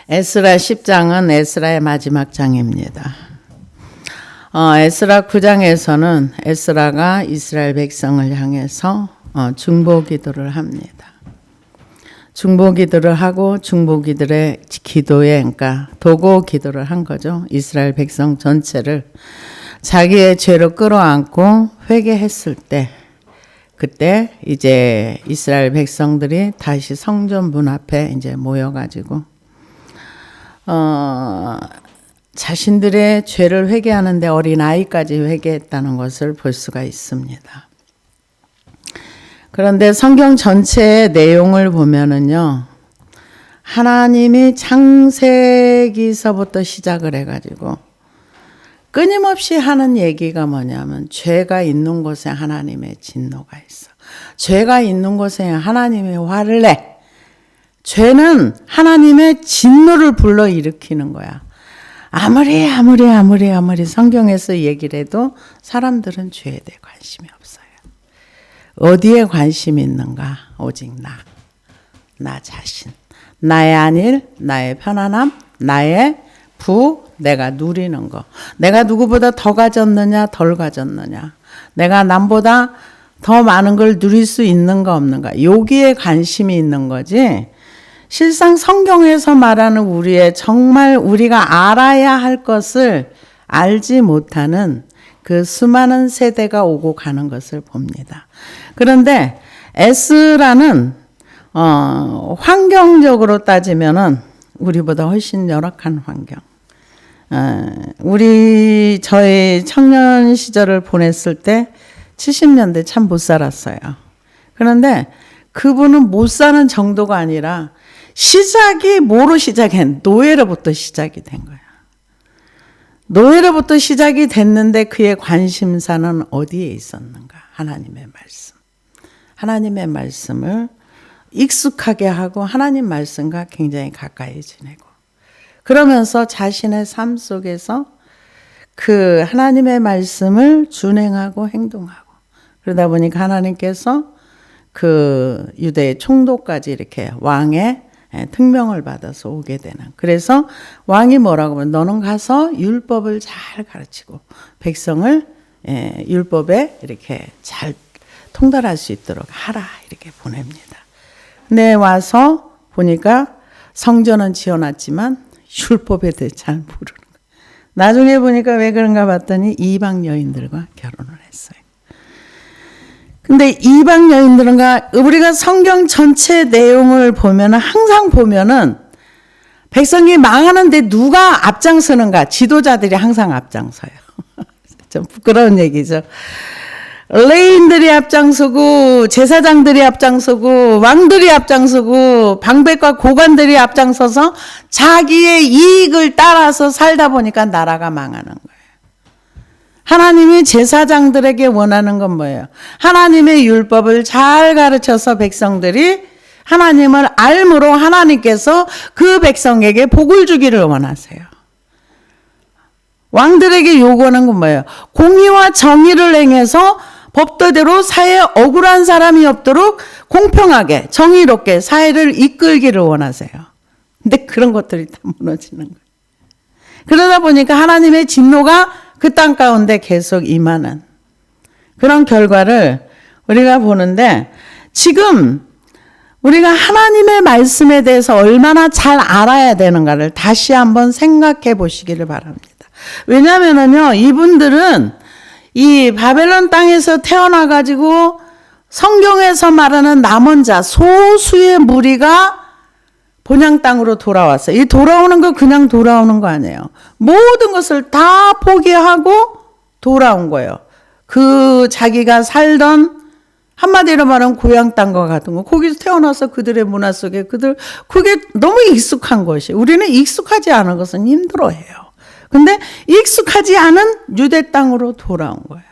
에스라 10장은 에스라의 마지막 장입니다. 에스라 9장에서는 에스라가 이스라엘 백성을 향해서 중보기도를 합니다. 중보기도를 하고 중보기들의 기도에 그러니까 도고 기도를 한 거죠. 이스라엘 백성 전체를 자기의 죄로 끌어안고 회개했을 때 그때 이제 이스라엘 백성들이 다시 성전 문 앞에 이제 모여가지고 자신들의 죄를 회개하는데 어린 아이까지 회개했다는 것을 볼 수가 있습니다. 그런데 성경 전체의 내용을 보면은요, 하나님이 창세기서부터 시작을 해가지고 끊임없이 하는 얘기가 뭐냐면 죄가 있는 곳에 하나님의 진노가 있어. 죄가 있는 곳에 하나님의 화를 내. 죄는 하나님의 진노를 불러일으키는 거야. 아무리 성경에서 얘기를 해도 사람들은 죄에 대해 관심이 없어요. 어디에 관심이 있는가? 오직 나 자신. 나의 안일, 나의 편안함, 나의 내가 누리는 거. 내가 누구보다 더 가졌느냐, 덜 가졌느냐. 내가 남보다 더 많은 걸 누릴 수 있는가, 없는가. 여기에 관심이 있는 거지. 실상 성경에서 말하는 우리의 정말 우리가 알아야 할 것을 알지 못하는 그 수많은 세대가 오고 가는 것을 봅니다. 그런데 에스라는 환경적으로 따지면은 우리보다 훨씬 열악한 환경. 저희 청년 시절을 보냈을 때 70년대 참 못 살았어요. 그런데 그분은 못 사는 정도가 아니라 시작이 뭐로 시작한? 노예로부터 시작이 된 거야. 노예로부터 시작이 됐는데 그의 관심사는 어디에 있었는가? 하나님의 말씀. 하나님의 말씀을 익숙하게 하고 하나님 말씀과 굉장히 가까이 지내고 그러면서 자신의 삶 속에서 그 하나님의 말씀을 준행하고 행동하고 그러다 보니까 하나님께서 그 유대의 총독까지 이렇게 왕의 특명을 받아서 오게 되는. 그래서 왕이 뭐라고 하면 너는 가서 율법을 잘 가르치고 백성을 율법에 이렇게 잘 통달할 수 있도록 하라 이렇게 보냅니다. 근데 와서 보니까 성전은 지어놨지만 율법에 대해 잘 모르는 거예요. 나중에 보니까 왜 그런가 봤더니 이방 여인들과 결혼을 했어요. 근데 이방 여인들은가 우리가 성경 전체 내용을 보면은 항상 보면은 백성이 망하는데 누가 앞장서는가? 지도자들이 항상 앞장서요. 좀 부끄러운 얘기죠. 레인들이 앞장서고 제사장들이 앞장서고 왕들이 앞장서고 방백과 고관들이 앞장서서 자기의 이익을 따라서 살다 보니까 나라가 망하는 거예요. 하나님이 제사장들에게 원하는 건 뭐예요? 하나님의 율법을 잘 가르쳐서 백성들이 하나님을 알므로 하나님께서 그 백성에게 복을 주기를 원하세요. 왕들에게 요구하는 건 뭐예요? 공의와 정의를 행해서 법도대로 사회에 억울한 사람이 없도록 공평하게 정의롭게 사회를 이끌기를 원하세요. 근데 그런 것들이 다 무너지는 거예요. 그러다 보니까 하나님의 진노가 그 땅 가운데 계속 임하는 그런 결과를 우리가 보는데 지금 우리가 하나님의 말씀에 대해서 얼마나 잘 알아야 되는가를 다시 한번 생각해 보시기를 바랍니다. 왜냐하면요, 이분들은 이 바벨론 땅에서 태어나가지고 성경에서 말하는 남은 자, 소수의 무리가 본향 땅으로 돌아왔어요. 이 돌아오는 거 그냥 돌아오는 거 아니에요. 모든 것을 다 포기하고 돌아온 거예요. 그 자기가 살던 한마디로 말하면 고향 땅과 같은 거. 거기서 태어나서 그들의 문화 속에 그게 너무 익숙한 것이. 우리는 익숙하지 않은 것은 힘들어해요. 근데 익숙하지 않은 유대 땅으로 돌아온 거예요.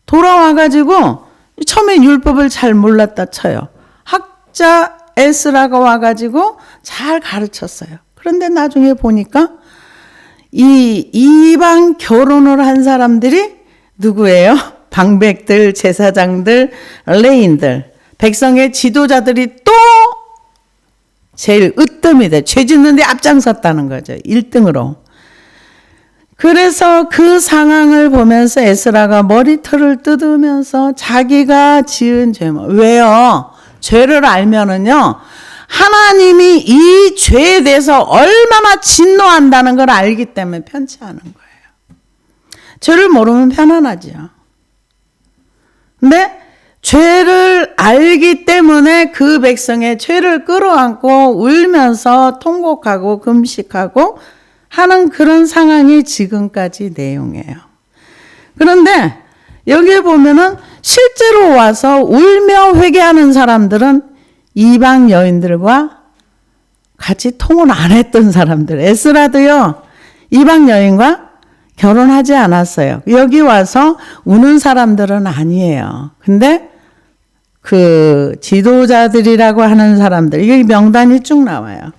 돌아와가지고 처음에 율법을 잘 몰랐다 쳐요. 학자 에스라가 와가지고 잘 가르쳤어요. 그런데 나중에 보니까 이 이방 결혼을 한 사람들이 누구예요? 방백들, 제사장들, 레인들, 백성의 지도자들이 또 제일 으뜸이 돼. 죄 짓는 데 앞장섰다는 거죠. 1등으로. 그래서 그 상황을 보면서 에스라가 머리털을 뜯으면서 자기가 지은 죄, 왜요? 죄를 알면은요, 하나님이 이 죄에 대해서 얼마나 진노한다는 걸 알기 때문에 편치 않은 거예요. 죄를 모르면 편안하지요. 근데 죄를 알기 때문에 그 백성의 죄를 끌어안고 울면서 통곡하고 금식하고 하는 그런 상황이 지금까지 내용이에요. 그런데 여기에 보면은 실제로 와서 울며 회개하는 사람들은 이방 여인들과 같이 통혼 안 했던 사람들. 에스라도요, 이방 여인과 결혼하지 않았어요. 여기 와서 우는 사람들은 아니에요. 근데 그 지도자들이라고 하는 사람들, 이게 명단이 쭉 나와요.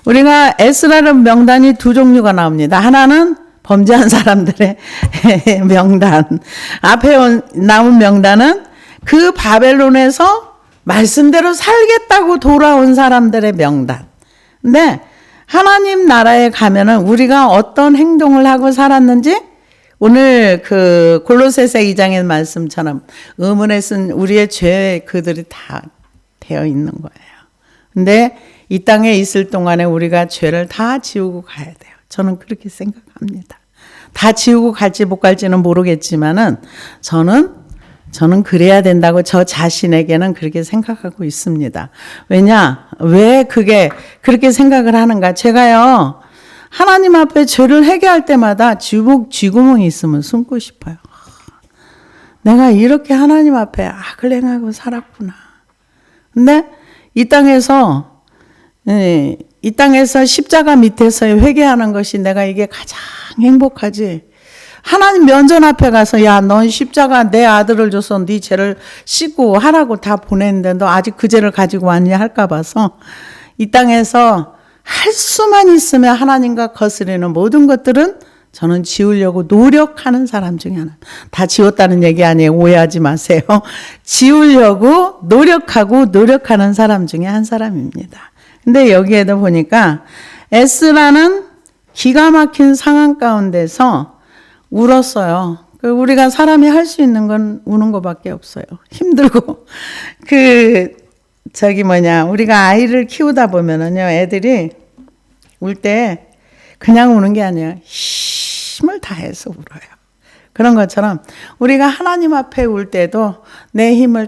우리가 에스라는 명단이 두 종류가 나옵니다. 하나는 범죄한 사람들의 명단. 앞에 나온 명단은 그 바벨론에서 말씀대로 살겠다고 돌아온 사람들의 명단. 근데 하나님 나라에 가면은 우리가 어떤 행동을 하고 살았는지 오늘 그 골로새서 2장의 말씀처럼 의문에 쓴 우리의 죄 그들이 다 되어 있는 거예요. 근데 이 땅에 있을 동안에 우리가 죄를 다 지우고 가야 돼요. 저는 그렇게 생각합니다. 다 지우고 갈지 못 갈지는 모르겠지만은 저는 그래야 된다고 저 자신에게는 그렇게 생각하고 있습니다. 왜 그게 그렇게 생각을 하는가? 제가요, 하나님 앞에 죄를 회개할 때마다 쥐구멍이 있으면 숨고 싶어요. 내가 이렇게 하나님 앞에 악을 행하고 살았구나. 근데 이 땅에서 십자가 밑에서 회개하는 것이 내가 이게 가장 행복하지. 하나님 면전 앞에 가서 야, 넌 십자가 내 아들을 줘서 네 죄를 씻고 하라고 다 보냈는데 너 아직 그 죄를 가지고 왔냐 할까 봐서 이 땅에서 할 수만 있으면 하나님과 거스르는 모든 것들은 저는 지우려고 노력하는 사람 중에 하나. 다 지웠다는 얘기 아니에요. 오해하지 마세요. 지우려고 노력하는 사람 중에 한 사람입니다. 근데 여기에도 보니까 에스라는 기가 막힌 상황 가운데서 울었어요. 우리가 사람이 할 수 있는 건 우는 것밖에 없어요. 힘들고. 우리가 아이를 키우다 보면은요, 애들이 울 때 그냥 우는 게 아니에요. 힘을 다해서 울어요. 그런 것처럼 우리가 하나님 앞에 울 때도 내 힘을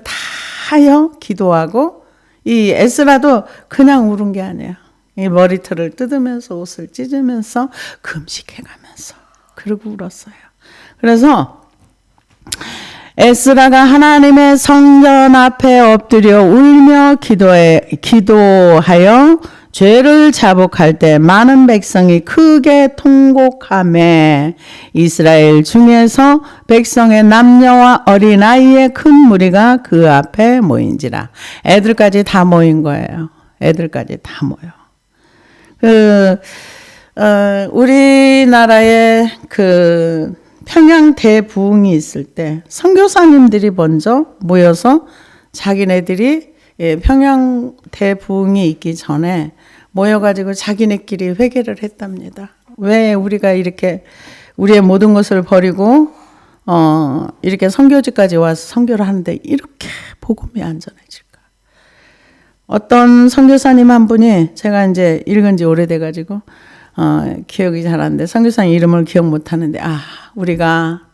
다하여 기도하고, 이 에스라도 그냥 울은 게 아니에요. 이 머리털을 뜯으면서 옷을 찢으면서 금식해가면서 그러고 울었어요. 그래서 에스라가 하나님의 성전 앞에 엎드려 울며 기도하여 죄를 자복할 때 많은 백성이 크게 통곡하며 이스라엘 중에서 백성의 남녀와 어린아이의 큰 무리가 그 앞에 모인지라. 애들까지 다 모인 거예요. 애들까지 다 모여. 우리나라에 평양 대부흥이 있을 때 선교사님들이 먼저 모여서 자기네들이 평양 대부흥이 있기 전에 모여가지고 자기네끼리 회개를 했답니다. 왜 우리가 이렇게 우리의 모든 것을 버리고 이렇게 선교지까지 와서 선교를 하는데 이렇게 복음이 안전해질까? 어떤 선교사님 한 분이, 제가 이제 읽은 지 오래돼가지고 기억이 잘 안 돼. 선교사님 이름을 기억 못 하는데, 우리가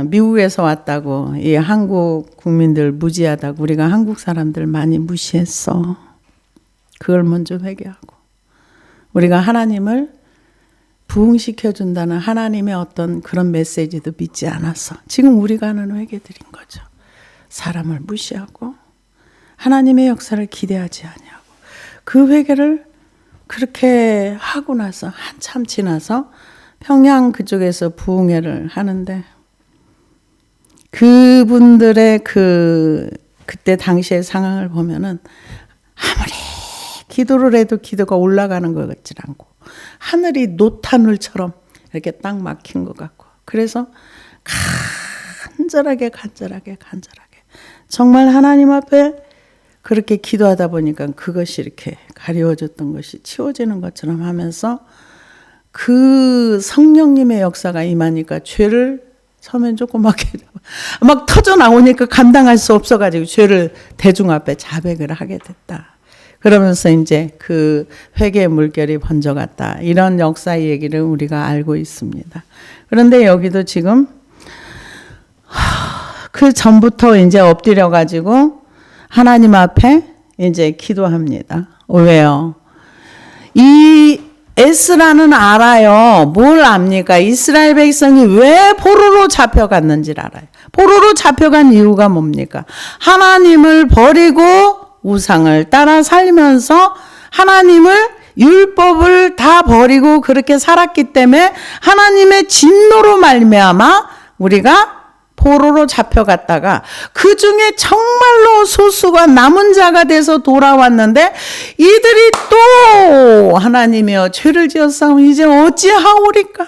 미국에서 왔다고, 이 한국 국민들 무지하다고, 우리가 한국 사람들 많이 무시했어. 그걸 먼저 회개하고, 우리가 하나님을 부흥시켜준다는 하나님의 어떤 그런 메시지도 믿지 않았어. 지금 우리가 하는 회개들인 거죠. 사람을 무시하고 하나님의 역사를 기대하지 아니하고, 그 회개를 그렇게 하고 나서 한참 지나서 평양 그쪽에서 부흥회를 하는데, 그분들의 그때 당시의 상황을 보면은 아무리 기도를 해도 기도가 올라가는 것 같지 않고, 하늘이 노타늘처럼 이렇게 딱 막힌 것 같고, 그래서 간절하게 정말 하나님 앞에 그렇게 기도하다 보니까 그것이 이렇게 가리워졌던 것이 치워지는 것처럼 하면서 그 성령님의 역사가 임하니까 죄를 처음엔 조그맣게 막 터져 나오니까 감당할 수 없어가지고 죄를 대중 앞에 자백을 하게 됐다. 그러면서 이제 그 회개의 물결이 번져갔다. 이런 역사의 얘기를 우리가 알고 있습니다. 그런데 여기도 지금 그 전부터 이제 엎드려가지고 하나님 앞에 이제 기도합니다. 왜요? 이 에스라는 알아요. 뭘 압니까? 이스라엘 백성이 왜 포로로 잡혀갔는지를 알아요. 포로로 잡혀간 이유가 뭡니까? 하나님을 버리고 우상을 따라 살면서 하나님을 율법을 다 버리고 그렇게 살았기 때문에 하나님의 진노로 말미암아 우리가 포로로 잡혀갔다가 그 중에 정말로 소수가 남은 자가 돼서 돌아왔는데 이들이 또 하나님이여 죄를 지었사오니 이제 어찌하오리까?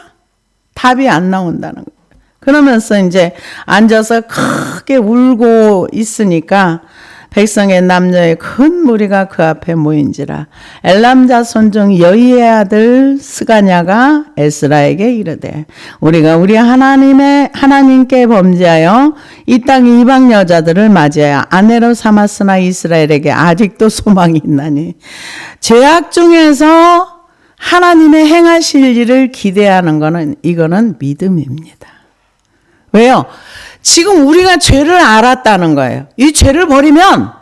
답이 안 나온다는 거예요. 그러면서 이제 앉아서 크게 울고 있으니까 백성의 남녀의 큰 무리가 그 앞에 모인지라. 엘람 자손 중 여이의 아들 스가냐가 에스라에게 이르되 우리가 우리 하나님께 범죄하여 이 땅 이방 여자들을 맞이하여 아내로 삼았으나 이스라엘에게 아직도 소망이 있나니 죄악 중에서 하나님의 행하실 일을 기대하는 거는 이거는 믿음입니다. 왜요? 지금 우리가 죄를 알았다는 거예요. 이 죄를 버리면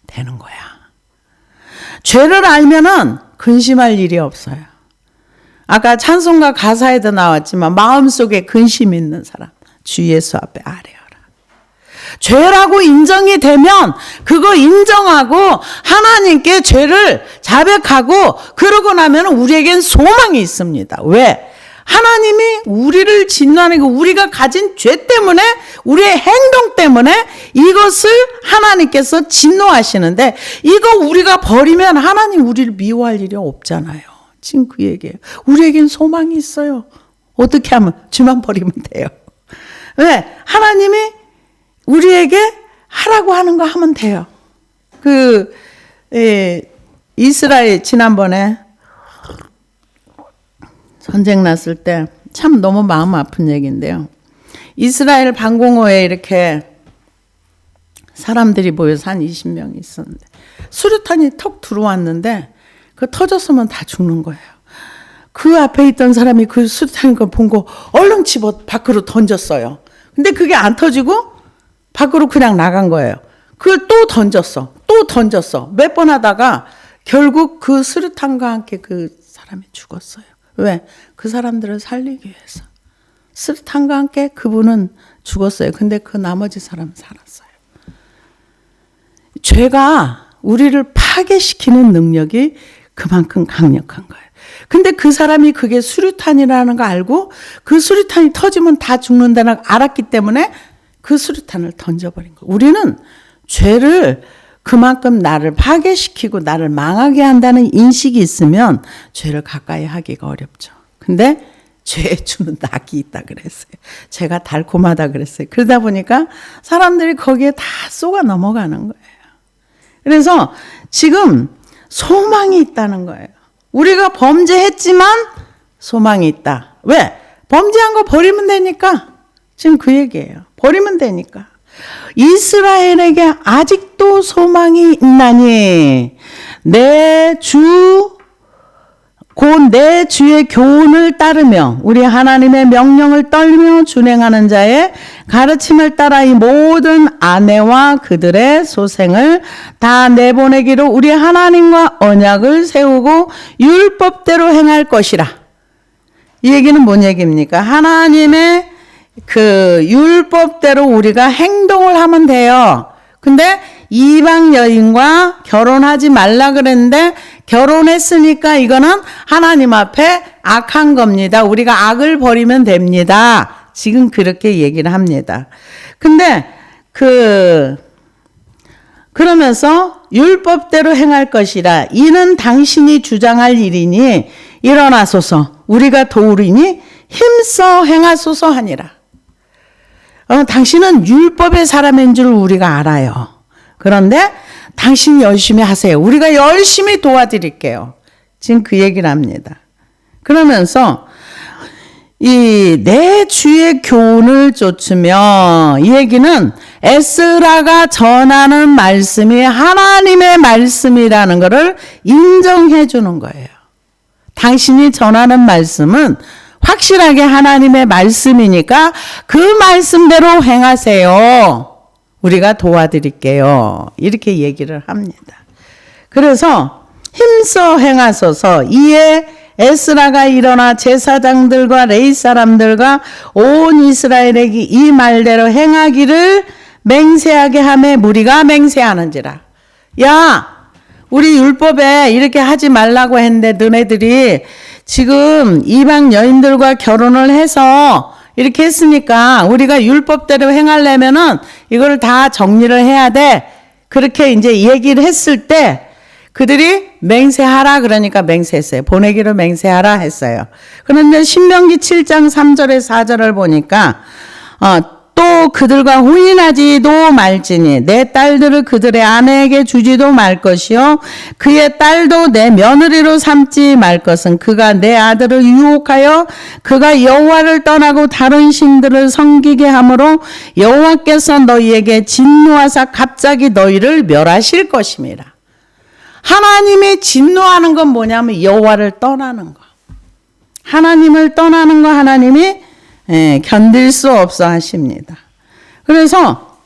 되는 거야. 죄를 알면은 근심할 일이 없어요. 아까 찬송가 가사에도 나왔지만 마음속에 근심 있는 사람 주 예수 앞에 아뢰어라. 죄라고 인정이 되면 그거 인정하고 하나님께 죄를 자백하고 그러고 나면 우리에겐 소망이 있습니다. 왜? 하나님이 우리를 진노하는 우리가 가진 죄 때문에 우리의 행동 때문에 이것을 하나님께서 진노하시는데 이거 우리가 버리면 하나님 우리를 미워할 일이 없잖아요. 지금 그 얘기예요. 우리에겐 소망이 있어요. 어떻게 하면 죄만 버리면 돼요. 왜? 하나님이 우리에게 하라고 하는 거 하면 돼요. 이스라엘 지난번에 전쟁 났을 때 참 너무 마음 아픈 얘기인데요. 이스라엘 방공호에 이렇게 사람들이 모여서 한 20명이 있었는데 수류탄이 턱 들어왔는데 그 터졌으면 다 죽는 거예요. 그 앞에 있던 사람이 그 수류탄인 걸 본 거 얼른 집어 밖으로 던졌어요. 근데 그게 안 터지고 밖으로 그냥 나간 거예요. 그걸 또 던졌어. 또 던졌어. 몇 번 하다가 결국 그 수류탄과 함께 그 사람이 죽었어요. 왜? 그 사람들을 살리기 위해서. 수류탄과 함께 그분은 죽었어요. 근데 그 나머지 사람은 살았어요. 죄가 우리를 파괴시키는 능력이 그만큼 강력한 거예요. 근데 그 사람이 그게 수류탄이라는 거 알고 그 수류탄이 터지면 다 죽는다는 걸 알았기 때문에 그 수류탄을 던져버린 거예요. 우리는 죄를 그만큼 나를 파괴시키고 나를 망하게 한다는 인식이 있으면 죄를 가까이 하기가 어렵죠. 근데 죄에 주는 낙이 있다 그랬어요. 죄가 달콤하다 그랬어요. 그러다 보니까 사람들이 거기에 다 쏘가 넘어가는 거예요. 그래서 지금 소망이 있다는 거예요. 우리가 범죄했지만 소망이 있다. 왜? 범죄한 거 버리면 되니까. 지금 그 얘기예요. 버리면 되니까. 이스라엘에게 아직도 소망이 있나니 곧 내 주의 교훈을 따르며 우리 하나님의 명령을 떨며 준행하는 자의 가르침을 따라 이 모든 아내와 그들의 소생을 다 내보내기로 우리 하나님과 언약을 세우고 율법대로 행할 것이라. 이 얘기는 뭔 얘기입니까? 하나님의 그 율법대로 우리가 행동을 하면 돼요. 근데 이방 여인과 결혼하지 말라 그랬는데 결혼했으니까 이거는 하나님 앞에 악한 겁니다. 우리가 악을 버리면 됩니다. 지금 그렇게 얘기를 합니다. 근데 그러면서 율법대로 행할 것이라. 이는 당신이 주장할 일이니 일어나소서. 우리가 도우리니 힘써 행하소서 하니라. 당신은 율법의 사람인 줄 우리가 알아요. 그런데 당신이 열심히 하세요. 우리가 열심히 도와드릴게요. 지금 그 얘기를 합니다. 그러면서 이 내 주의 교훈을 쫓으며, 이 얘기는 에스라가 전하는 말씀이 하나님의 말씀이라는 것을 인정해 주는 거예요. 당신이 전하는 말씀은 확실하게 하나님의 말씀이니까 그 말씀대로 행하세요. 우리가 도와드릴게요. 이렇게 얘기를 합니다. 그래서 힘써 행하소서. 이에 에스라가 일어나 제사장들과 레위 사람들과 온 이스라엘에게 이 말대로 행하기를 맹세하게 하매 무리가 맹세하는지라. 야, 우리 율법에 이렇게 하지 말라고 했는데 너네들이 지금 이방 여인들과 결혼을 해서 이렇게 했으니까 우리가 율법대로 행하려면은 이걸 다 정리를 해야 돼. 그렇게 이제 얘기를 했을 때 그들이 맹세하라 그러니까 맹세했어요. 보내기로 맹세하라 했어요. 그런데 신명기 7장 3절에 4절을 보니까 또 그들과 혼인하지도 말지니 내 딸들을 그들의 아내에게 주지도 말 것이요 그의 딸도 내 며느리로 삼지 말 것은 그가 내 아들을 유혹하여 그가 여호와를 떠나고 다른 신들을 섬기게 하므로 여호와께서 너희에게 진노하사 갑자기 너희를 멸하실 것임이라. 하나님이 진노하는 건 뭐냐면 여호와를 떠나는 거. 하나님을 떠나는 거 하나님이 견딜 수 없어 하십니다. 그래서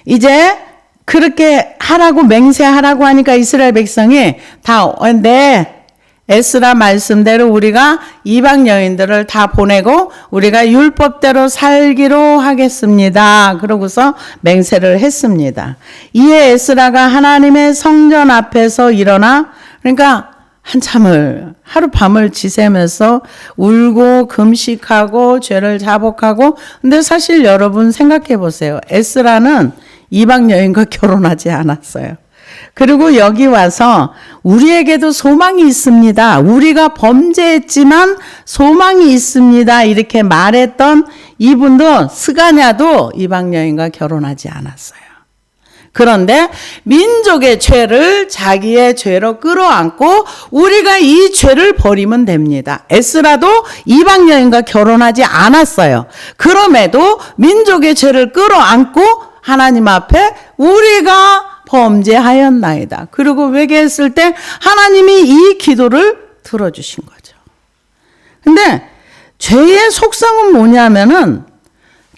이제 그렇게 하라고 맹세하라고 하니까 이스라엘 백성이 다 에스라 말씀대로 우리가 이방 여인들을 다 보내고 우리가 율법대로 살기로 하겠습니다. 그러고서 맹세를 했습니다. 이에 에스라가 하나님의 성전 앞에서 일어나, 그러니까 한참을 하룻밤을 지새면서 울고 금식하고 죄를 자복하고. 근데 사실 여러분 생각해 보세요. 에스라는 이방 여인과 결혼하지 않았어요. 그리고 여기 와서 우리에게도 소망이 있습니다. 우리가 범죄했지만 소망이 있습니다. 이렇게 말했던 이분도 스가냐도 이방 여인과 결혼하지 않았어요. 그런데 민족의 죄를 자기의 죄로 끌어안고 우리가 이 죄를 버리면 됩니다. 에스라도 이방 여인과 결혼하지 않았어요. 그럼에도 민족의 죄를 끌어안고 하나님 앞에 우리가 범죄하였나이다. 그리고 회개했을 때 하나님이 이 기도를 들어주신 거죠. 근데 죄의 속성은 뭐냐면은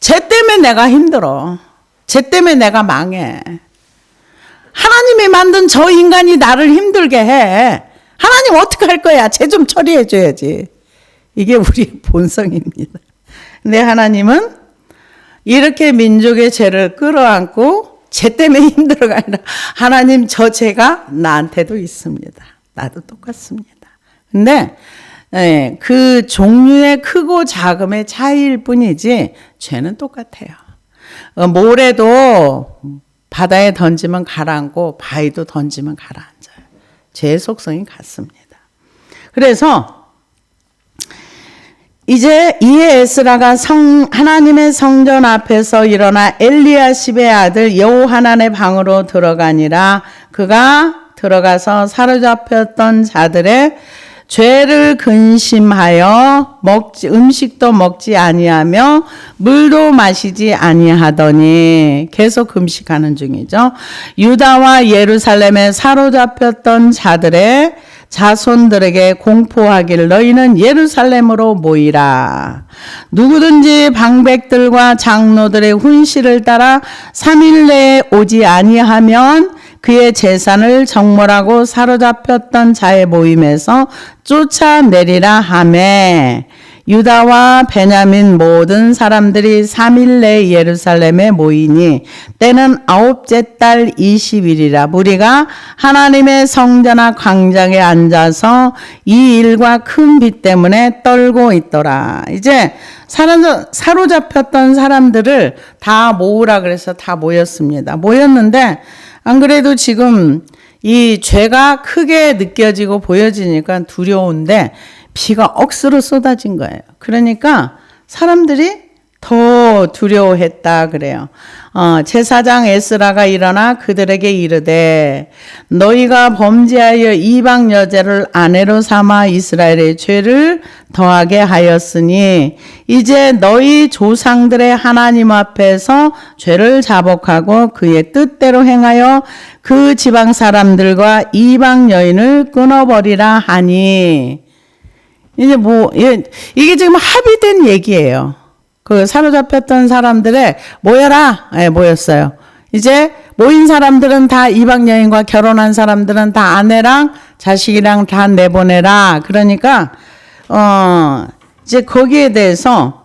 죄 때문에 내가 힘들어. 죄 때문에 내가 망해. 하나님이 만든 저 인간이 나를 힘들게 해. 하나님 어떻게 할 거야? 죄 좀 처리해 줘야지. 이게 우리 본성입니다. 근데 하나님은 이렇게 민족의 죄를 끌어안고 죄 때문에 힘들어가 아니라 하나님 저 죄가 나한테도 있습니다. 나도 똑같습니다. 근데 그 종류의 크고 작음의 차이일 뿐이지 죄는 똑같아요. 모래도 바다에 던지면 가라앉고 바위도 던지면 가라앉아요. 죄의 속성이 같습니다. 그래서 이제 이에 에스라가 하나님의 성전 앞에서 일어나 엘리야십의 아들 여호하난의 방으로 들어가니라. 그가 들어가서 사로잡혔던 자들의 죄를 근심하여 음식도 먹지 아니하며 물도 마시지 아니하더니, 계속 금식하는 중이죠. 유다와 예루살렘에 사로잡혔던 자들의 자손들에게 공포하기를 너희는 예루살렘으로 모이라. 누구든지 방백들과 장로들의 훈시를 따라 3일 내에 오지 아니하면 그의 재산을 정몰하고 사로잡혔던 자의 모임에서 쫓아내리라 하매, 유다와 베냐민 모든 사람들이 3일 내에 예루살렘에 모이니 때는 9째 달 20일이라. 무리가 하나님의 성전화 광장에 앉아서 이 일과 큰 비 때문에 떨고 있더라. 이제 사로잡혔던 사람들을 다 모으라 그래서 다 모였습니다. 모였는데 안 그래도 지금 이 죄가 크게 느껴지고 보여지니까 두려운데 비가 억수로 쏟아진 거예요. 그러니까 사람들이 더 두려워했다 그래요. 제사장 에스라가 일어나 그들에게 이르되 너희가 범죄하여 이방 여자를 아내로 삼아 이스라엘의 죄를 더하게 하였으니 이제 너희 조상들의 하나님 앞에서 죄를 자복하고 그의 뜻대로 행하여 그 지방 사람들과 이방 여인을 끊어버리라 하니. 이제 이게 지금 합의된 얘기예요. 그 사로잡혔던 사람들의 모여라. 예, 모였어요. 이제 모인 사람들은 다 이방 여인과 결혼한 사람들은 다 아내랑 자식이랑 다 내보내라. 그러니까 이제 거기에 대해서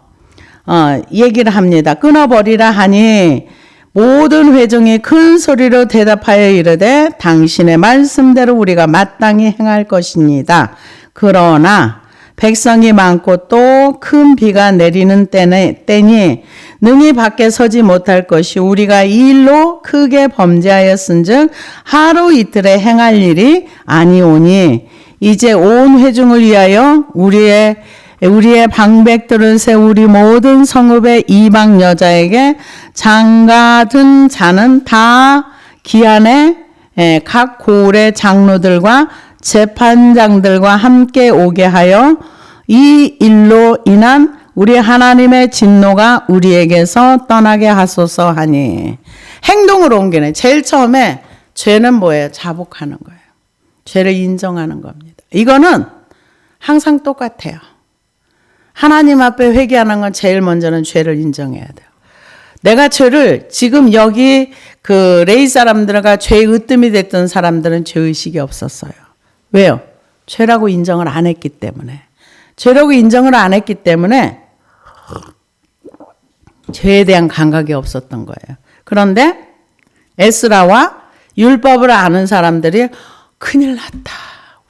얘기를 합니다. 끊어버리라 하니 모든 회중이 큰 소리로 대답하여 이르되 당신의 말씀대로 우리가 마땅히 행할 것입니다. 그러나 백성이 많고 또 큰 비가 내리는 때니 능히 밖에 서지 못할 것이 우리가 이 일로 크게 범죄하였은즉 하루 이틀에 행할 일이 아니오니 이제 온 회중을 위하여 우리의 방백들을 세우 우리 모든 성읍의 이방 여자에게 장가든 자는 다 기한에 각 고을의 장로들과 재판장들과 함께 오게 하여 이 일로 인한 우리 하나님의 진노가 우리에게서 떠나게 하소서 하니. 행동으로 옮기네. 제일 처음에 죄는 뭐예요? 자복하는 거예요. 죄를 인정하는 겁니다. 이거는 항상 똑같아요. 하나님 앞에 회개하는 건 제일 먼저는 죄를 인정해야 돼요. 내가 죄를 지금 여기 그 레위 사람들과 죄의 으뜸이 됐던 사람들은 죄의식이 없었어요. 왜요? 죄라고 인정을 안 했기 때문에. 죄라고 인정을 안 했기 때문에 죄에 대한 감각이 없었던 거예요. 그런데 에스라와 율법을 아는 사람들이 큰일 났다.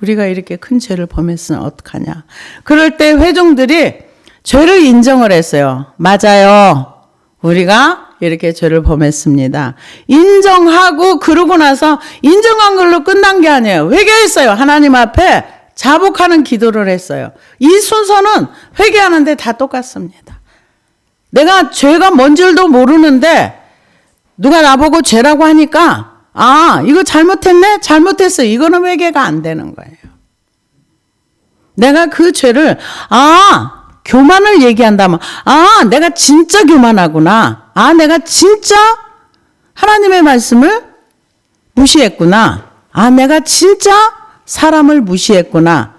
우리가 이렇게 큰 죄를 범했으면 어떡하냐. 그럴 때 회중들이 죄를 인정을 했어요. 맞아요. 우리가 이렇게 죄를 범했습니다. 인정하고 그러고 나서 인정한 걸로 끝난 게 아니에요. 회개했어요. 하나님 앞에 자복하는 기도를 했어요. 이 순서는 회개하는데 다 똑같습니다. 내가 죄가 뭔 줄도 모르는데 누가 나보고 죄라고 하니까 이거 잘못했네? 잘못했어. 이거는 회개가 안 되는 거예요. 내가 그 죄를 교만을 얘기한다면 내가 진짜 교만하구나. 내가 진짜 하나님의 말씀을 무시했구나. 내가 진짜 사람을 무시했구나.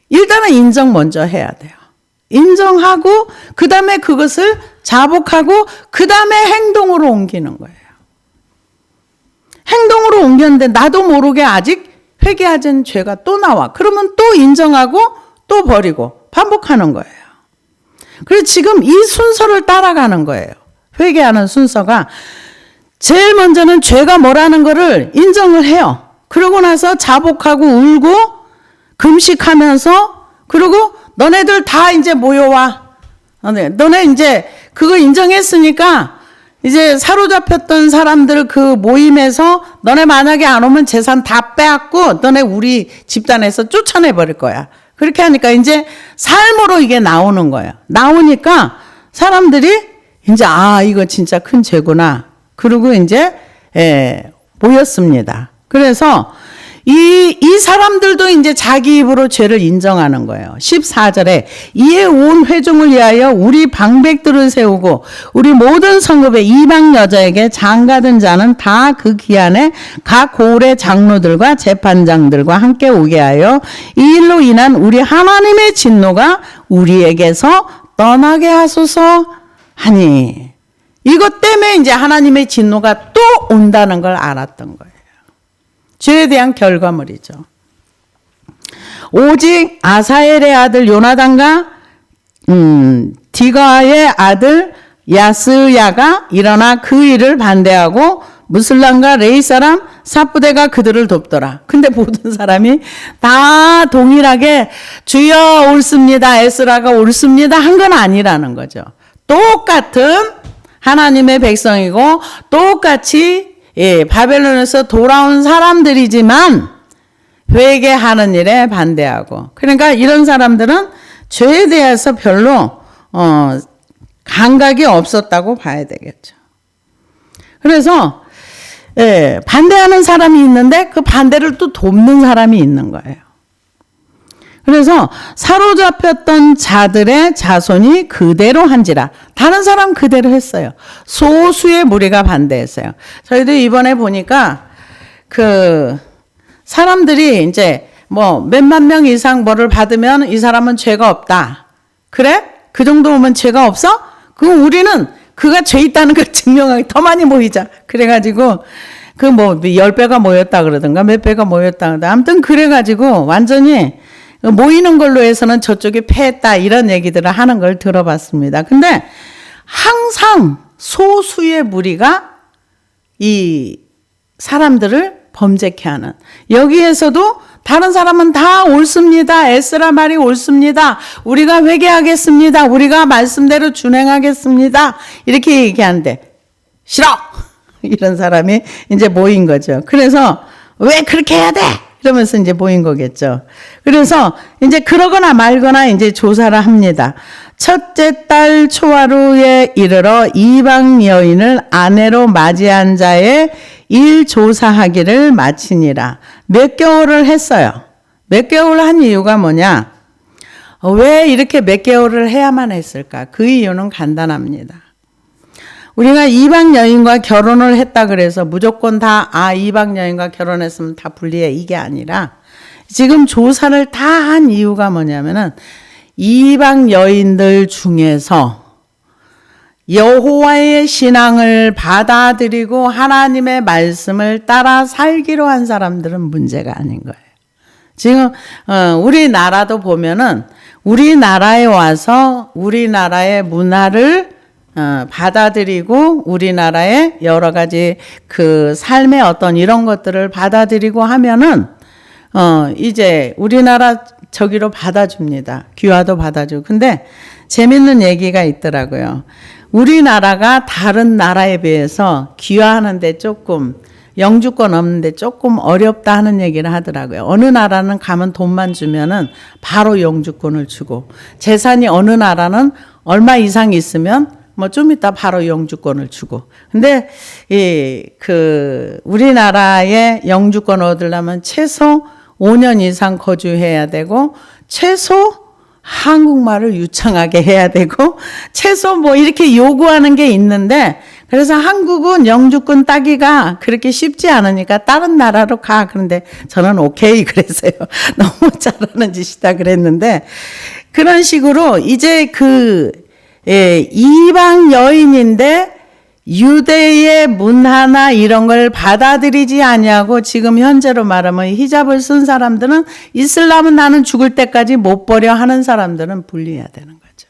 일단은 인정 먼저 해야 돼요. 인정하고 그 다음에 그것을 자복하고 그 다음에 행동으로 옮기는 거예요. 행동으로 옮겼는데 나도 모르게 아직 회개하진 죄가 또 나와. 그러면 또 인정하고 또 버리고 반복하는 거예요. 그래서 지금 이 순서를 따라가는 거예요. 회개하는 순서가 제일 먼저는 죄가 뭐라는 거를 인정을 해요. 그러고 나서 자복하고 울고 금식하면서 그리고 너네들 다 이제 모여와. 너네 이제 그거 인정했으니까 이제 사로잡혔던 사람들 그 모임에서 너네 만약에 안 오면 재산 다 빼앗고 너네 우리 집단에서 쫓아내버릴 거야. 그렇게 하니까 이제 삶으로 이게 나오는 거예요. 나오니까 사람들이 이제 이거 진짜 큰 죄구나. 그리고 이제 모였습니다. 그래서 이 사람들도 이제 자기 입으로 죄를 인정하는 거예요. 14절에 이에 온 회중을 위하여 우리 방백들을 세우고 우리 모든 성읍의 이방 여자에게 장가든 자는 다 그 기한에 각 고을의 장로들과 재판장들과 함께 오게 하여 이 일로 인한 우리 하나님의 진노가 우리에게서 떠나게 하소서 하니. 이것 때문에 이제 하나님의 진노가 또 온다는 걸 알았던 거예요. 죄에 대한 결과물이죠. 오직 아사엘의 아들 요나단과 디가의 아들 야스야가 일어나 그 일을 반대하고 무슬람과 레이 사람 사부대가 그들을 돕더라. 근데 모든 사람이 다 동일하게 주여 옳습니다. 에스라가 옳습니다. 한 건 아니라는 거죠. 똑같은 하나님의 백성이고 똑같이 바벨론에서 돌아온 사람들이지만 회개하는 일에 반대하고. 그러니까 이런 사람들은 죄에 대해서 별로 감각이 없었다고 봐야 되겠죠. 그래서 반대하는 사람이 있는데 그 반대를 또 돕는 사람이 있는 거예요. 그래서 사로잡혔던 자들의 자손이 그대로 한지라. 다른 사람 그대로 했어요. 소수의 무리가 반대했어요. 저희도 이번에 보니까 그 사람들이 이제 뭐 몇만 명 이상 뭐를 받으면 이 사람은 죄가 없다. 그래? 그 정도면 죄가 없어? 그럼 우리는 그가 죄 있다는 걸 증명하기 더 많이 모이자. 그래가지고 그 뭐 10배가 모였다 그러던가 몇 배가 모였다 그러던가 아무튼 그래가지고 완전히 모이는 걸로 해서는 저쪽이 패했다 이런 얘기들을 하는 걸 들어봤습니다. 근데 항상 소수의 무리가 이 사람들을 범죄케 하는, 여기에서도 다른 사람은 다 옳습니다. 에스라 말이 옳습니다. 우리가 회개하겠습니다. 우리가 말씀대로 준행하겠습니다. 이렇게 얘기하는데 싫어! 이런 사람이 이제 모인 거죠. 그래서 왜 그렇게 해야 돼? 이러면서 이제 모인 거겠죠. 그래서 이제 그러거나 말거나 이제 조사를 합니다. 첫째 달 초하루에 이르러 이방 여인을 아내로 맞이한 자의 일 조사하기를 마치니라. 몇 개월을 했어요. 몇 개월을 한 이유가 뭐냐? 왜 이렇게 몇 개월을 해야만 했을까? 그 이유는 간단합니다. 우리가 이방 여인과 결혼을 했다 그래서 무조건 다 이방 여인과 결혼했으면 다 불리해 이게 아니라 지금 조사를 다 한 이유가 뭐냐면은 이방 여인들 중에서 여호와의 신앙을 받아들이고 하나님의 말씀을 따라 살기로 한 사람들은 문제가 아닌 거예요. 지금 우리나라도 보면은 우리나라에 와서 우리나라의 문화를 받아들이고 우리나라의 여러 가지 그 삶의 어떤 이런 것들을 받아들이고 하면은 이제 우리나라 저기로 받아줍니다. 귀화도 받아주고. 근데 재밌는 얘기가 있더라고요. 우리나라가 다른 나라에 비해서 귀화하는데 조금 영주권 없는데 조금 어렵다 하는 얘기를 하더라고요. 어느 나라는 가면 돈만 주면은 바로 영주권을 주고 재산이 어느 나라는 얼마 이상 있으면 뭐 좀 이따 바로 영주권을 주고. 근데 우리나라의 영주권 얻으려면 최소 5년 이상 거주해야 되고 최소 한국말을 유창하게 해야 되고 최소 뭐 이렇게 요구하는 게 있는데, 그래서 한국은 영주권 따기가 그렇게 쉽지 않으니까 다른 나라로 가. 그런데 저는 오케이 그랬어요. 너무 잘하는 짓이다 그랬는데, 그런 식으로 이제 이방 여인인데 유대의 문화나 이런 걸 받아들이지 아니하고 지금 현재로 말하면 히잡을 쓴 사람들은 이슬람은 나는 죽을 때까지 못 버려 하는 사람들은 분리해야 되는 거죠.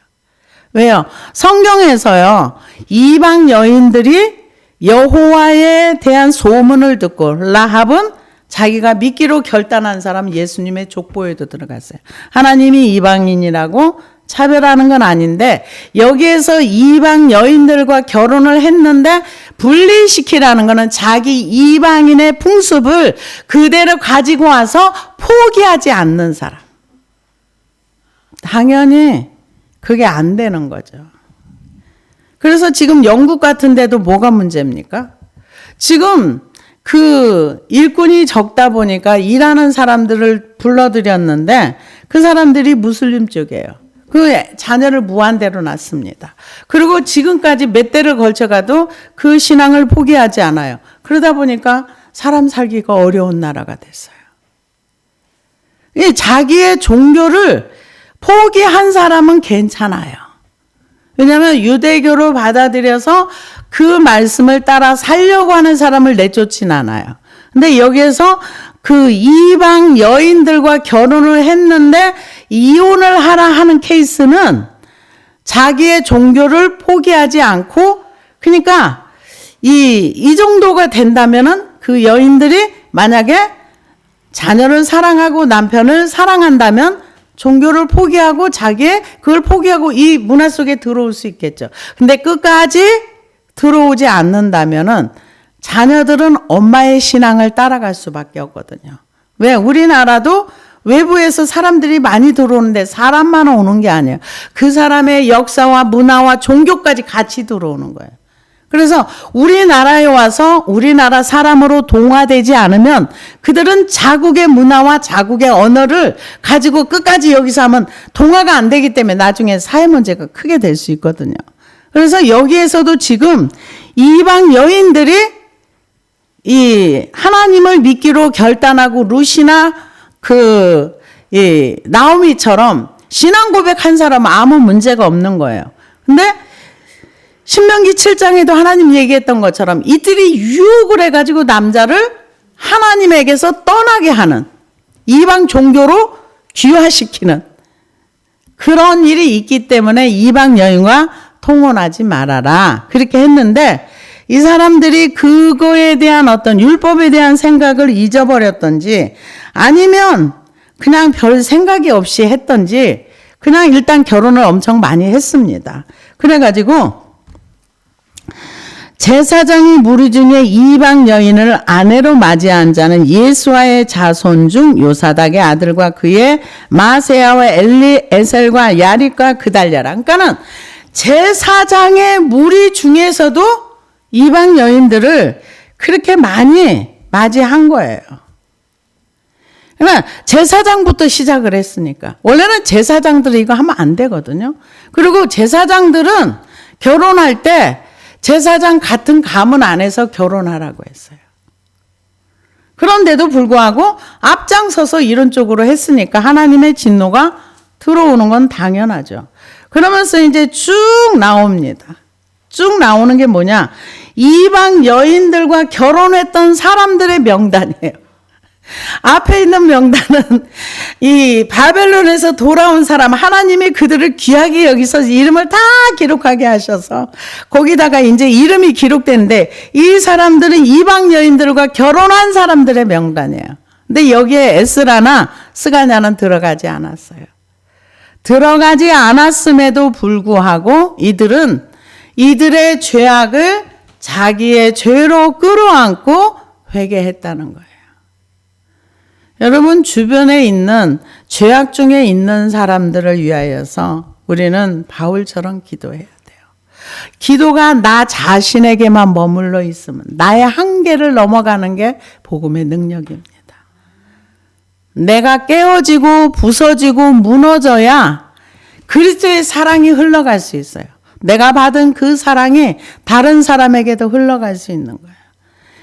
왜요? 성경에서요, 이방 여인들이 여호와에 대한 소문을 듣고 라합은 자기가 믿기로 결단한 사람 예수님의 족보에도 들어갔어요. 하나님이 이방인이라고 차별하는 건 아닌데 여기에서 이방 여인들과 결혼을 했는데 분리시키라는 거는 자기 이방인의 풍습을 그대로 가지고 와서 포기하지 않는 사람. 당연히 그게 안 되는 거죠. 그래서 지금 영국 같은 데도 뭐가 문제입니까? 지금 그 일꾼이 적다 보니까 일하는 사람들을 불러들였는데 그 사람들이 무슬림 쪽이에요. 그 자녀를 무한대로 낳습니다. 그리고 지금까지 몇 대를 걸쳐가도 그 신앙을 포기하지 않아요. 그러다 보니까 사람 살기가 어려운 나라가 됐어요. 자기의 종교를 포기한 사람은 괜찮아요. 왜냐하면 유대교로 받아들여서 그 말씀을 따라 살려고 하는 사람을 내쫓진 않아요. 근데 여기에서 그 이방 여인들과 결혼을 했는데 이혼을 하라 하는 케이스는 자기의 종교를 포기하지 않고, 그러니까 이 정도가 된다면은 그 여인들이 만약에 자녀를 사랑하고 남편을 사랑한다면 종교를 포기하고 그걸 포기하고 이 문화 속에 들어올 수 있겠죠. 근데 끝까지 들어오지 않는다면은 자녀들은 엄마의 신앙을 따라갈 수밖에 없거든요. 왜? 우리나라도 외부에서 사람들이 많이 들어오는데 사람만 오는 게 아니에요. 그 사람의 역사와 문화와 종교까지 같이 들어오는 거예요. 그래서 우리나라에 와서 우리나라 사람으로 동화되지 않으면 그들은 자국의 문화와 자국의 언어를 가지고 끝까지 여기서 하면 동화가 안 되기 때문에 나중에 사회 문제가 크게 될 수 있거든요. 그래서 여기에서도 지금 이방 여인들이 이 하나님을 믿기로 결단하고 루시나 나오미처럼 신앙 고백한 사람은 아무 문제가 없는 거예요. 근데 신명기 7장에도 하나님 얘기했던 것처럼 이들이 유혹을 해가지고 남자를 하나님에게서 떠나게 하는, 이방 종교로 귀화시키는 그런 일이 있기 때문에 이방 여인과 통혼하지 말아라 그렇게 했는데, 이 사람들이 그거에 대한 어떤 율법에 대한 생각을 잊어버렸던지 아니면 그냥 별 생각이 없이 했던지 그냥 일단 결혼을 엄청 많이 했습니다. 그래가지고 제사장이 무리 중에 이방 여인을 아내로 맞이한 자는 예수와의 자손 중 요사닥의 아들과 그의 마세야와 엘리에셀과 야립과 그달랴라. 그러니까는 제사장의 무리 중에서도 이방 여인들을 그렇게 많이 맞이한 거예요. 그러니까 제사장부터 시작을 했으니까. 원래는 제사장들이 이거 하면 안 되거든요. 그리고 제사장들은 결혼할 때 제사장 같은 가문 안에서 결혼하라고 했어요. 그런데도 불구하고 앞장서서 이런 쪽으로 했으니까 하나님의 진노가 들어오는 건 당연하죠. 그러면서 이제 쭉 나옵니다. 쭉 나오는 게 뭐냐? 이방 여인들과 결혼했던 사람들의 명단이에요. 앞에 있는 명단은 이 바벨론에서 돌아온 사람, 하나님이 그들을 귀하게 여기서 이름을 다 기록하게 하셔서 거기다가 이제 이름이 기록된데, 이 사람들은 이방 여인들과 결혼한 사람들의 명단이에요. 근데 여기에 에스라나 스가냐는 들어가지 않았어요. 들어가지 않았음에도 불구하고 이들은 이들의 죄악을 자기의 죄로 끌어안고 회개했다는 거예요. 여러분, 주변에 있는 죄악 중에 있는 사람들을 위하여서 우리는 바울처럼 기도해야 돼요. 기도가 나 자신에게만 머물러 있으면, 나의 한계를 넘어가는 게 복음의 능력입니다. 내가 깨어지고 부서지고 무너져야 그리스도의 사랑이 흘러갈 수 있어요. 내가 받은 그 사랑이 다른 사람에게도 흘러갈 수 있는 거예요.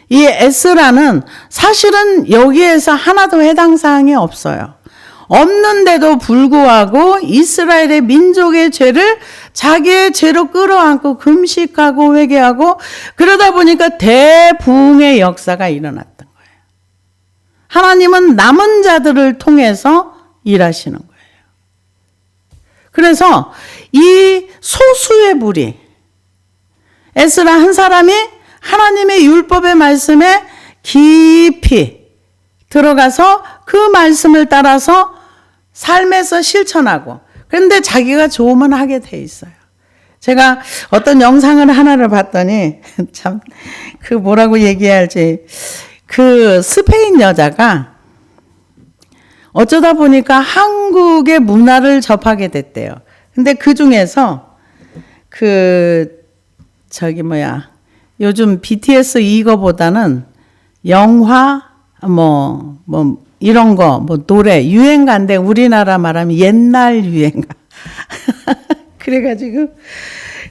이 에스라는 사실은 여기에서 하나도 해당 사항이 없어요. 없는데도 불구하고 이스라엘의 민족의 죄를 자기의 죄로 끌어안고 금식하고 회개하고 그러다 보니까 대부흥의 역사가 일어났던 거예요. 하나님은 남은 자들을 통해서 일하시는 거예요. 그래서 이 소수의 무리, 에스라 한 사람이 하나님의 율법의 말씀에 깊이 들어가서 그 말씀을 따라서 삶에서 실천하고, 그런데 자기가 좋으면 하게 돼 있어요. 제가 어떤 영상을 하나를 봤더니 참 그 뭐라고 얘기해야 할지, 그 스페인 여자가 어쩌다 보니까 한국의 문화를 접하게 됐대요. 근데 그 중에서 요즘 BTS 이거보다는 영화, 이런 거, 노래, 유행가인데 우리나라 말하면 옛날 유행가. 그래가지고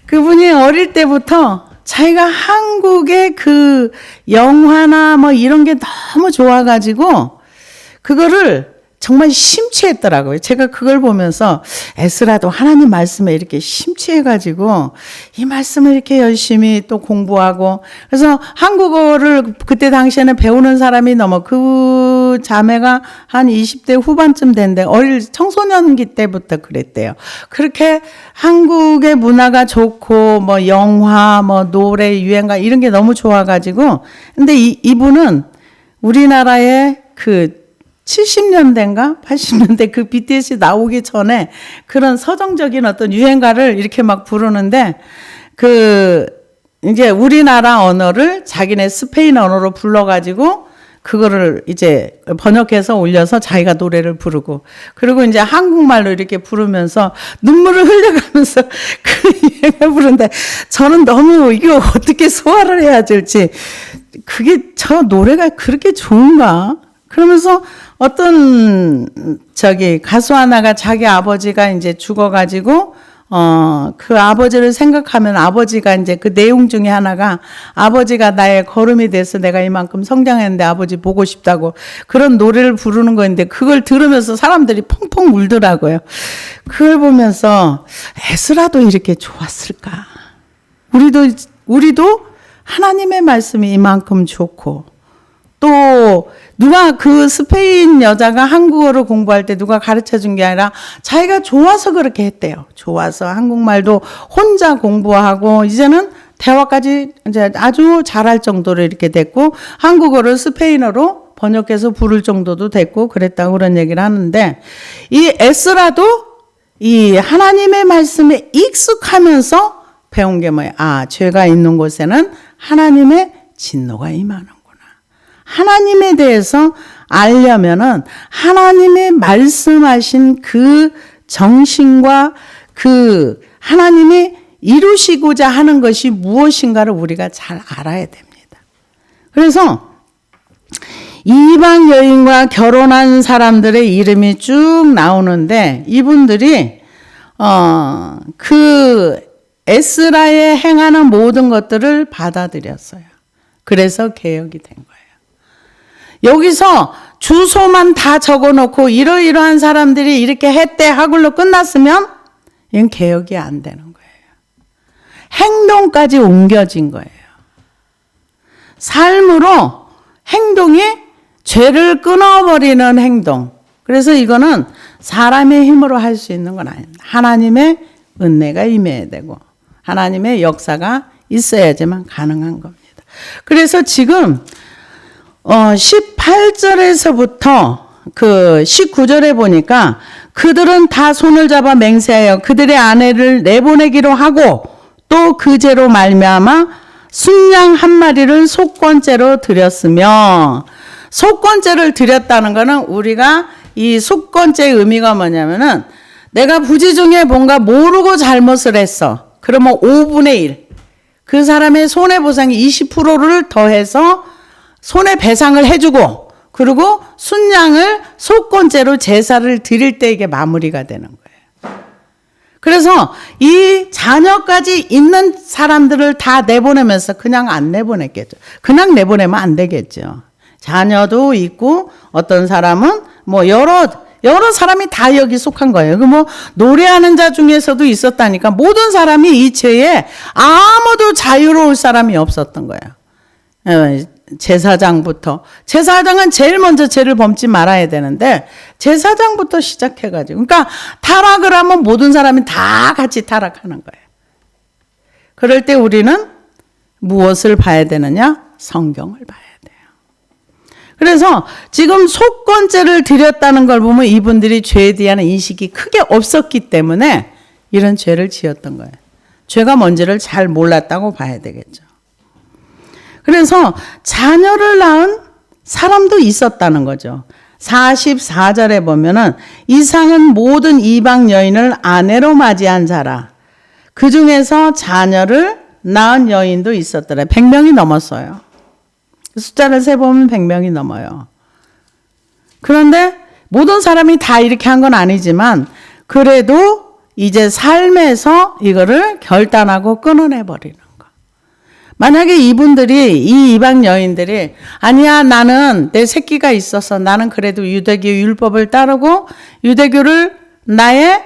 그분이 어릴 때부터 자기가 한국의 그 영화나 이런 게 너무 좋아가지고 그거를 정말 심취했더라고요. 제가 그걸 보면서 에스라도 하나님 말씀에 이렇게 심취해가지고 이 말씀을 이렇게 열심히 또 공부하고, 그래서 한국어를 그때 당시에는 배우는 사람이 그 자매가 한 20대 후반쯤 된데 청소년기 때부터 그랬대요. 그렇게 한국의 문화가 좋고 영화, 노래, 유행가 이런 게 너무 좋아가지고, 근데 이분은 우리나라의 70년대인가 80년대 그 BTS 나오기 전에 그런 서정적인 어떤 유행가를 이렇게 막 부르는데, 이제 우리나라 언어를 자기네 스페인 언어로 불러가지고 그거를 이제 번역해서 올려서 자기가 노래를 부르고, 그리고 이제 한국말로 이렇게 부르면서 눈물을 흘려가면서 그 유행을 부르는데, 저는 너무 이거 어떻게 소화를 해야 될지, 그게 저 노래가 그렇게 좋은가? 그러면서 어떤 가수 하나가 자기 아버지가 이제 죽어가지고 그 아버지를 생각하면, 아버지가 이제 그 내용 중에 하나가 아버지가 나의 걸음이 돼서 내가 이만큼 성장했는데 아버지 보고 싶다고, 그런 노래를 부르는 거였는데, 그걸 들으면서 사람들이 펑펑 울더라고요. 그걸 보면서 에스라도 이렇게 좋았을까? 우리도 하나님의 말씀이 이만큼 좋고, 또 누가 그 스페인 여자가 한국어를 공부할 때 누가 가르쳐 준 게 아니라 자기가 좋아서 그렇게 했대요. 좋아서 한국말도 혼자 공부하고 이제는 대화까지 이제 아주 잘할 정도로 이렇게 됐고, 한국어를 스페인어로 번역해서 부를 정도도 됐고 그랬다고 그런 얘기를 하는데, 이 에스라도 이 하나님의 말씀에 익숙하면서 배운 게 뭐예요? 아, 죄가 있는 곳에는 하나님의 진노가 임하는구나. 하나님에 대해서 알려면은 하나님의 말씀하신 그 정신과 그 하나님이 이루시고자 하는 것이 무엇인가를 우리가 잘 알아야 됩니다. 그래서 이방 여인과 결혼한 사람들의 이름이 쭉 나오는데, 이분들이 그 에스라의 행하는 모든 것들을 받아들였어요. 그래서 개혁이 된 거예요. 여기서 주소만 다 적어놓고 이러이러한 사람들이 이렇게 했대 하고로 끝났으면 이건 개혁이 안 되는 거예요. 행동까지 옮겨진 거예요. 삶으로 행동이 죄를 끊어버리는 행동. 그래서 이거는 사람의 힘으로 할 수 있는 건 아닙니다. 하나님의 은혜가 임해야 되고 하나님의 역사가 있어야지만 가능한 겁니다. 그래서 지금 18절에서부터 그 19절에 보니까, 그들은 다 손을 잡아 맹세하여 그들의 아내를 내보내기로 하고, 또 그 죄로 말미암아 순양 한 마리를 속건죄로 드렸으며, 속건죄를 드렸다는 거는, 우리가 이 속건죄의 의미가 뭐냐면은, 내가 부지 중에 뭔가 모르고 잘못을 했어. 그러면 5분의 1. 그 사람의 손해보상이 20%를 더해서 손해배상을 해주고, 그리고 순양을 속건죄로 제사를 드릴 때 이게 마무리가 되는 거예요. 그래서 이 자녀까지 있는 사람들을 다 내보내면서 그냥 안 내보냈겠죠. 그냥 내보내면 안 되겠죠. 자녀도 있고, 어떤 사람은 뭐 여러 사람이 다 여기 속한 거예요. 그 뭐 노래하는 자 중에서도 있었다니까. 모든 사람이 이 죄에 아무도 자유로울 사람이 없었던 거예요. 제사장부터. 제사장은 제일 먼저 죄를 범지 말아야 되는데 제사장부터 시작해가지고, 그러니까 타락을 하면 모든 사람이 다 같이 타락하는 거예요. 그럴 때 우리는 무엇을 봐야 되느냐? 성경을 봐야 돼요. 그래서 지금 속건죄를 드렸다는 걸 보면 이분들이 죄에 대한 인식이 크게 없었기 때문에 이런 죄를 지었던 거예요. 죄가 뭔지를 잘 몰랐다고 봐야 되겠죠. 그래서 자녀를 낳은 사람도 있었다는 거죠. 44절에 보면은, 이상은 모든 이방 여인을 아내로 맞이한 자라. 그 중에서 자녀를 낳은 여인도 있었더라. 100명이 넘었어요. 숫자를 세보면 100명이 넘어요. 그런데 모든 사람이 다 이렇게 한 건 아니지만, 그래도 이제 삶에서 이거를 결단하고 끊어내버리는 거. 만약에 이분들이, 이 이방 여인들이, 아니야, 나는 내 새끼가 있어서 나는 그래도 유대교 율법을 따르고 유대교를 나의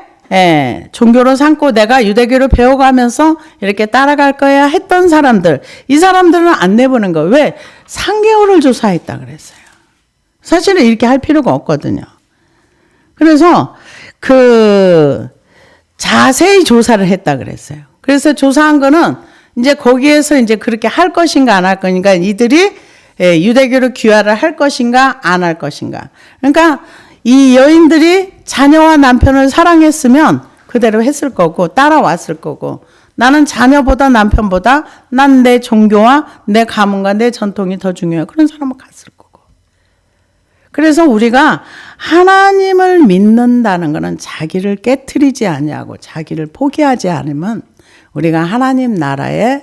종교로 삼고 내가 유대교를 배워가면서 이렇게 따라갈 거야 했던 사람들, 이 사람들은 안 내보낸 거예요. 왜? 3개월을 조사했다 그랬어요. 사실은 이렇게 할 필요가 없거든요. 그래서 자세히 조사를 했다 그랬어요. 그래서 조사한 거는 이제 거기에서 이제 그렇게 할 것인가 안 할 것인가, 이들이 유대교를 귀화를 할 것인가 안 할 것인가. 그러니까 이 여인들이 자녀와 남편을 사랑했으면 그대로 했을 거고 따라왔을 거고, 나는 자녀보다 남편보다 난 내 종교와 내 가문과 내 전통이 더 중요해, 그런 사람은 갔을 거고. 그래서 우리가 하나님을 믿는다는 것은 자기를 깨트리지 아니하고 자기를 포기하지 않으면 우리가 하나님 나라에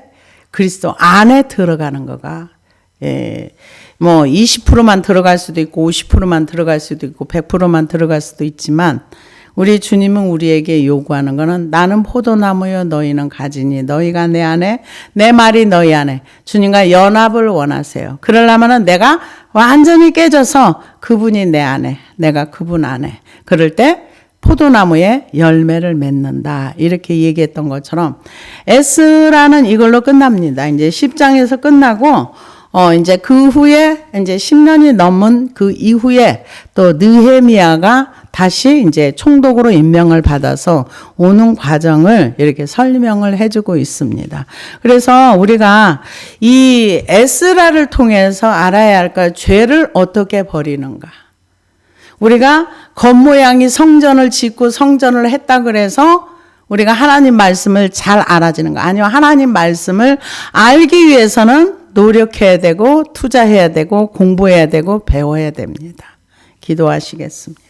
그리스도 안에 들어가는 거가 뭐 20%만 들어갈 수도 있고 50%만 들어갈 수도 있고 100%만 들어갈 수도 있지만 우리 주님은 우리에게 요구하는 것은 나는 포도나무여 너희는 가지니 너희가 내 안에 내 말이 너희 안에 주님과 연합을 원하세요. 그러려면 내가 완전히 깨져서 그분이 내 안에 내가 그분 안에 그럴 때 포도나무에 열매를 맺는다. 이렇게 얘기했던 것처럼 에스라는 이걸로 끝납니다. 이제 10장에서 끝나고 이제 그 후에 이제 10년이 넘은 그 이후에 또 느헤미야가 다시 이제 총독으로 임명을 받아서 오는 과정을 이렇게 설명을 해주고 있습니다. 그래서 우리가 이 에스라를 통해서 알아야 할까? 죄를 어떻게 버리는가? 우리가 겉모양이 성전을 짓고 성전을 했다 그래서 우리가 하나님 말씀을 잘 알아지는 거 아니요. 하나님 말씀을 알기 위해서는 노력해야 되고 투자해야 되고 공부해야 되고 배워야 됩니다. 기도하시겠습니다.